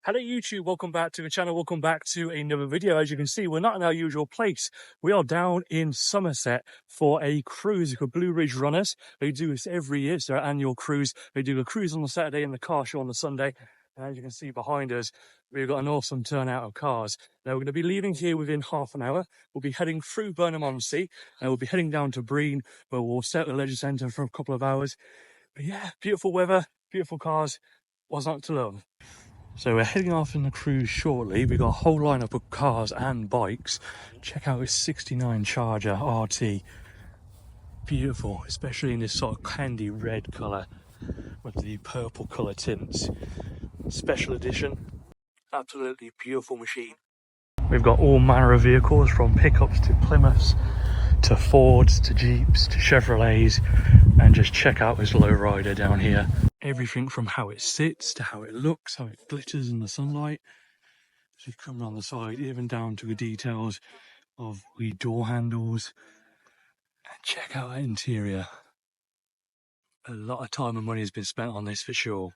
Hello YouTube, welcome back to the channel, welcome back to another video. As you can see, we're not in our usual place. We are down in Somerset for a cruise for Blue Ridge Runners. They do this every year, it's their annual cruise. They do a cruise on the Saturday and the car show on the Sunday. And as you can see behind us, we've got an awesome turnout of cars. Now we're going to be leaving here within half an hour. We'll be heading through Burnham On Sea and we'll be heading down to Brean, where we'll stay at the Leisure Centre for a couple of hours. But yeah, beautiful weather, beautiful cars, what's not to love? So we're heading off in the cruise shortly. We've got a whole lineup of cars and bikes. Check out this 69 Charger RT. Beautiful, especially in this sort of candy red colour with the purple colour tints. Special edition. Absolutely beautiful machine. We've got all manner of vehicles, from pickups to Plymouths to Fords to Jeeps to Chevrolets, and just check out this lowrider down here. Everything from how it sits to how it looks, how it glitters in the sunlight. As we come around the side, even down to the details of the door handles. And check out the interior. A lot of time and money has been spent on this for sure.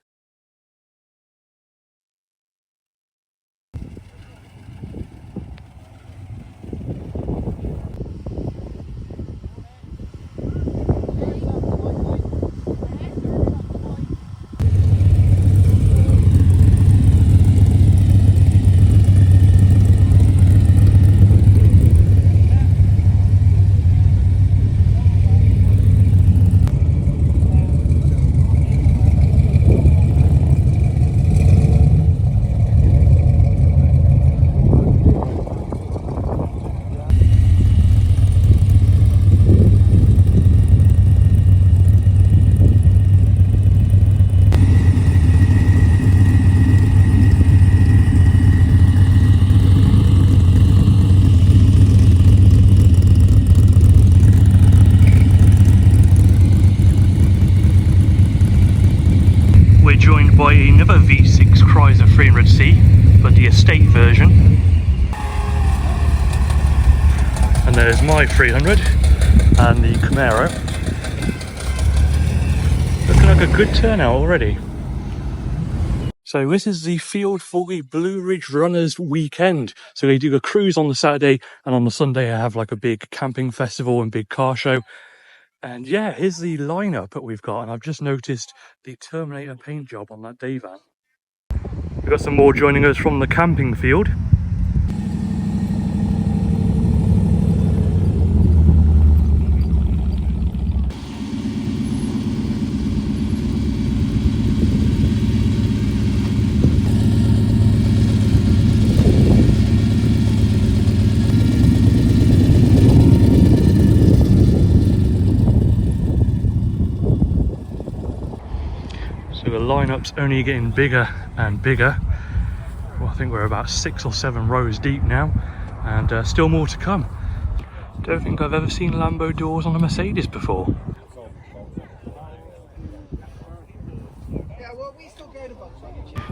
Joined by another V6 Chrysler 300C, but the estate version. And there's my 300 and the Camaro. Looking like a good turnout already. So this is the field for the Blue Ridge Runners weekend. So they do a cruise on the Saturday, and on the Sunday they have like a big camping festival and big car show. And yeah, here's the lineup that we've got, and I've just noticed the Terminator paint job on that day van. We've got some more joining us from the camping field. So the lineup's only getting bigger and bigger. Well, I think we're about 6 or 7 rows deep now, and still more to come. Don't think I've ever seen Lambo doors on a Mercedes before.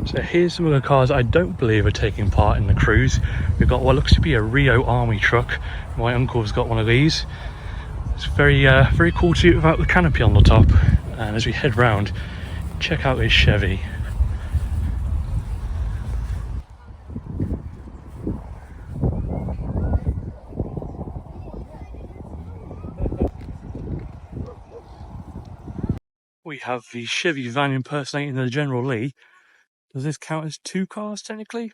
So here's some of the cars I don't believe are taking part in the cruise. We've got what looks to be a Rio Army truck. My uncle's got one of these. It's very cool to see without the canopy on the top. And as we head round, check out this Chevy. We have the Chevy van impersonating the General Lee. Does this count as 2 cars technically?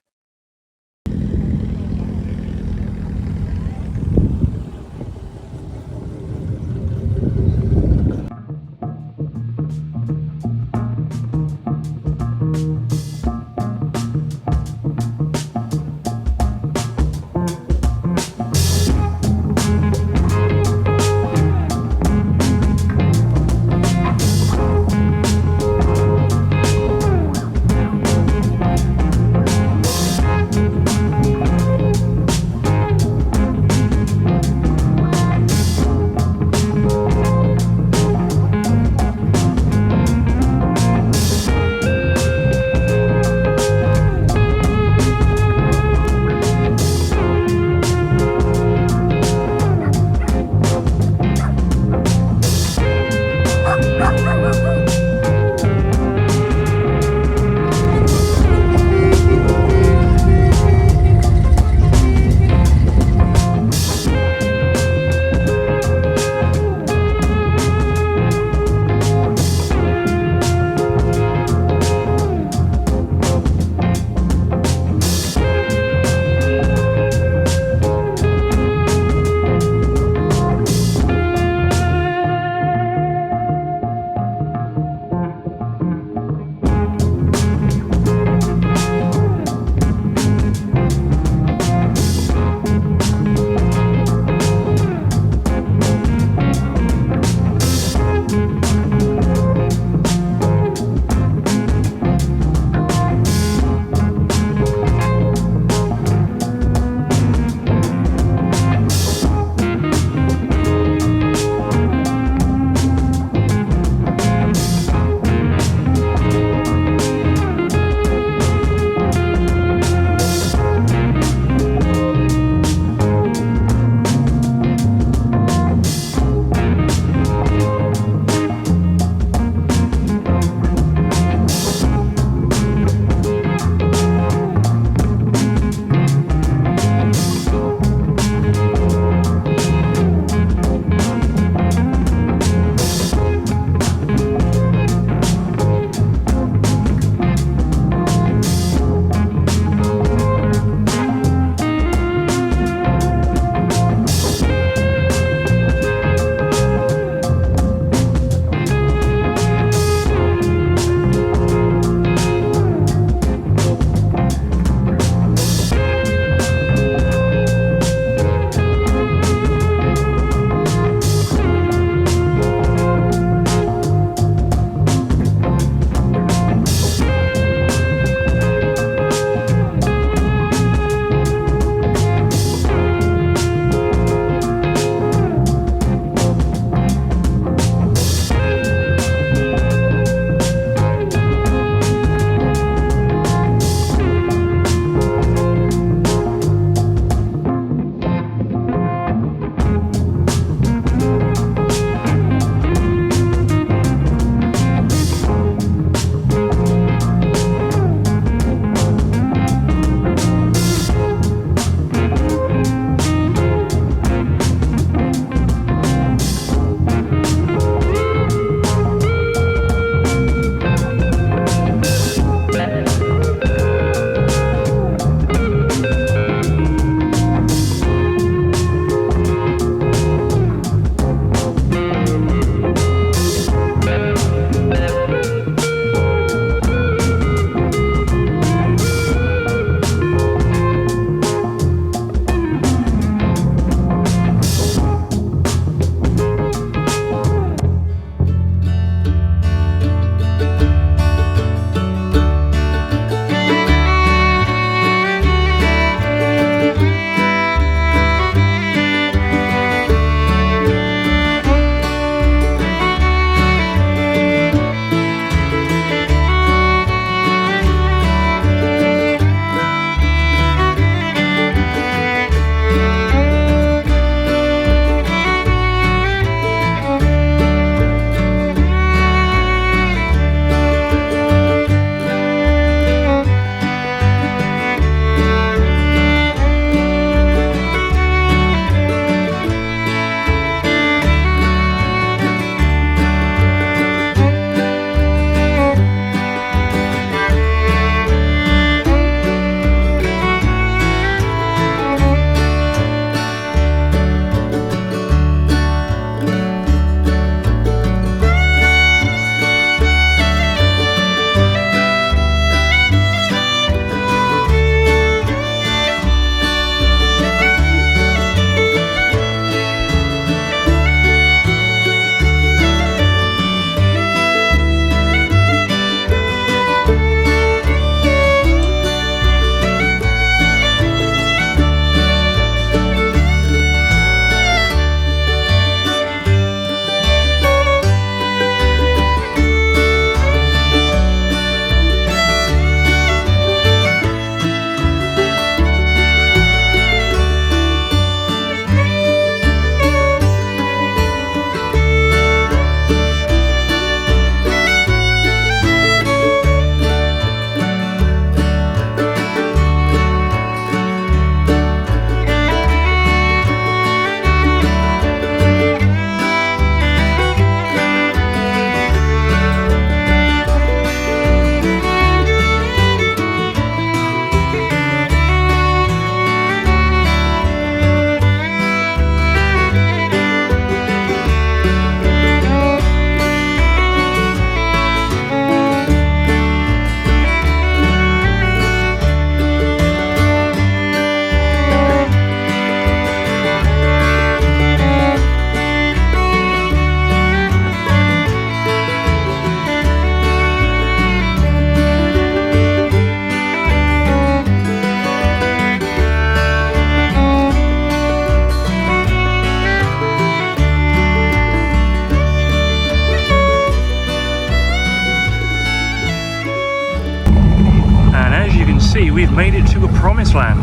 see, we've made it to a promised land.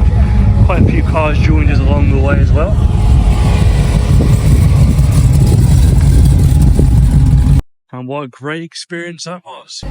Quite a few cars joined us along the way as well. And what a great experience that was.